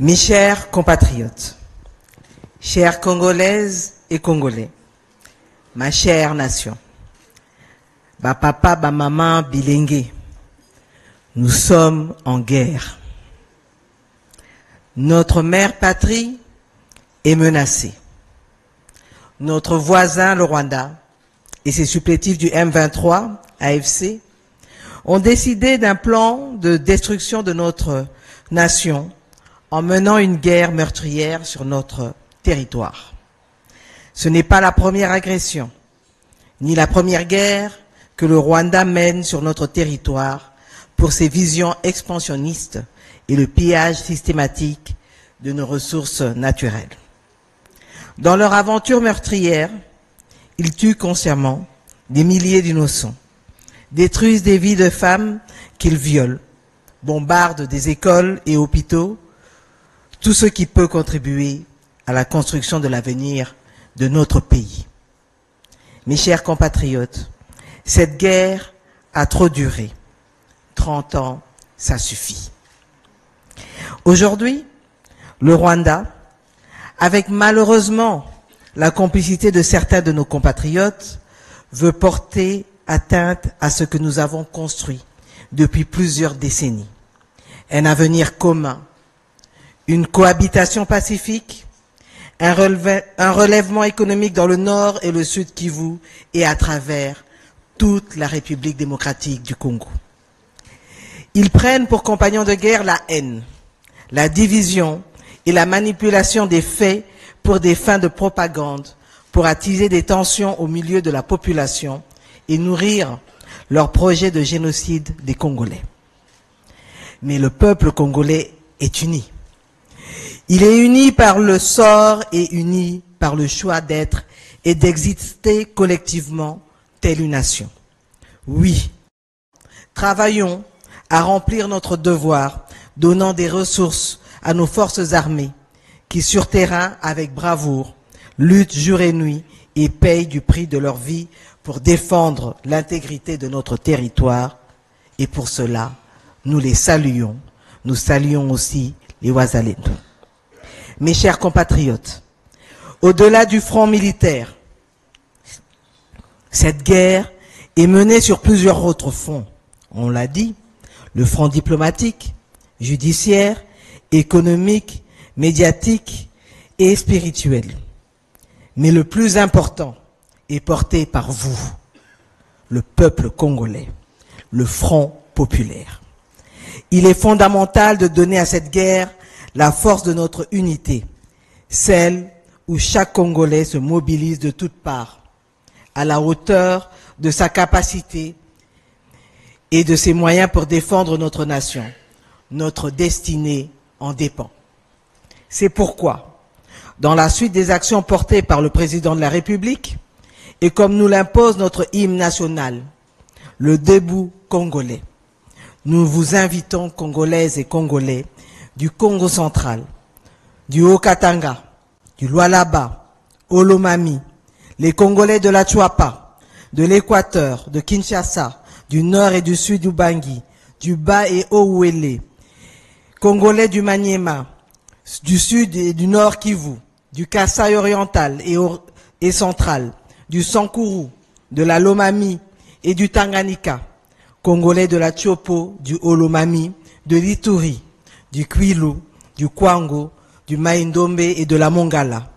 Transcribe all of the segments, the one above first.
Mes chers compatriotes, chères Congolaises et Congolais, ma chère nation, ba papa, ba maman, bilingue, nous sommes en guerre. Notre mère patrie est menacée. Notre voisin, le Rwanda, et ses supplétifs du M23, AFC, ont décidé d'un plan de destruction de notre nation en menant une guerre meurtrière sur notre territoire. Ce n'est pas la première agression, ni la première guerre que le Rwanda mène sur notre territoire pour ses visions expansionnistes et le pillage systématique de nos ressources naturelles. Dans leur aventure meurtrière, ils tuent consciemment des milliers d'innocents, détruisent des vies de femmes qu'ils violent, bombardent des écoles et hôpitaux, tout ce qui peut contribuer à la construction de l'avenir de notre pays. Mes chers compatriotes, cette guerre a trop duré. 30 ans, ça suffit. Aujourd'hui, le Rwanda, avec malheureusement la complicité de certains de nos compatriotes, veut porter atteinte à ce que nous avons construit depuis plusieurs décennies. Un avenir commun, une cohabitation pacifique, un relèvement économique dans le nord et le sud Kivu et à travers toute la République démocratique du Congo. Ils prennent pour compagnons de guerre la haine, la division et la manipulation des faits pour des fins de propagande, pour attiser des tensions au milieu de la population et nourrir leur projet de génocide des Congolais. Mais le peuple congolais est uni. Il est uni par le sort et uni par le choix d'être et d'exister collectivement telle une nation. Oui, travaillons à remplir notre devoir, donnant des ressources à nos forces armées qui, sur terrain, avec bravoure, luttent jour et nuit et payent du prix de leur vie pour défendre l'intégrité de notre territoire. Et pour cela, nous les saluons. Nous saluons aussi les Wazalendo. Mes chers compatriotes, au-delà du front militaire, cette guerre est menée sur plusieurs autres fronts. On l'a dit, le front diplomatique, judiciaire, économique, médiatique et spirituel. Mais le plus important est porté par vous, le peuple congolais, le Front populaire. Il est fondamental de donner à cette guerre la force de notre unité, celle où chaque Congolais se mobilise de toutes parts, à la hauteur de sa capacité et de ses moyens pour défendre notre nation. Notre destinée en dépend. C'est pourquoi, dans la suite des actions portées par le président de la République, et comme nous l'impose notre hymne national, le debout congolais, nous vous invitons, Congolaises et Congolais, du Congo central, du Haut-Katanga, du Lualaba, Olomami, les Congolais de la Tchouapa, de l'Équateur, de Kinshasa, du nord et du sud du Bangui, du Bas et Haut-Ouélé, Congolais du Maniema, du sud et du nord Kivu, du Kasaï oriental et central, du Sankuru, de la Lomami et du Tanganyika, Congolais de la Tchopo, du Olomami, de l'Ituri, du Kwilu, du Kwango, du Maïndombe et de la Mongala.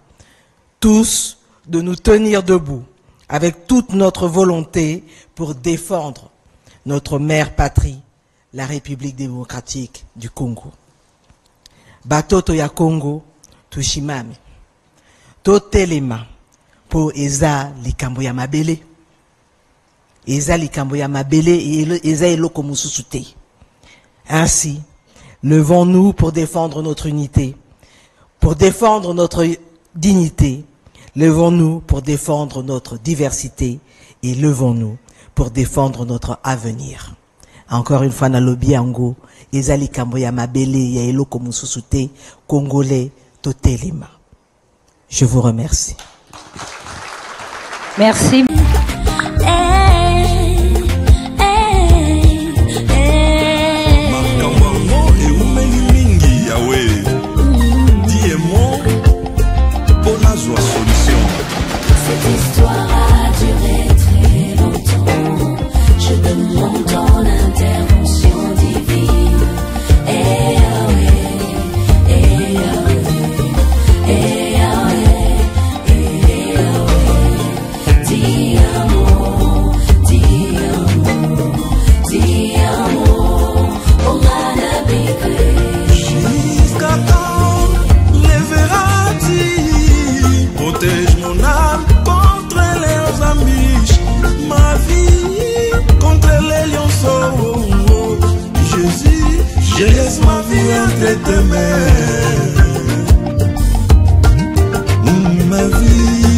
Tous de nous tenir debout avec toute notre volonté pour défendre notre mère patrie, la République démocratique du Congo. Batoto ya Congo, tushimame. Totelema po eza likambo ya mabele. Eza likambo ya mabele et eza eloko mususu te. Ainsi, levons-nous pour défendre notre unité, pour défendre notre dignité. Levons-nous pour défendre notre diversité et levons-nous pour défendre notre avenir. Encore une fois, nalobi yango, ezali kambo ya mabele ya eloko mususu te, Congolais totelema. Je vous remercie. Merci. de t'aimer. Ma vie.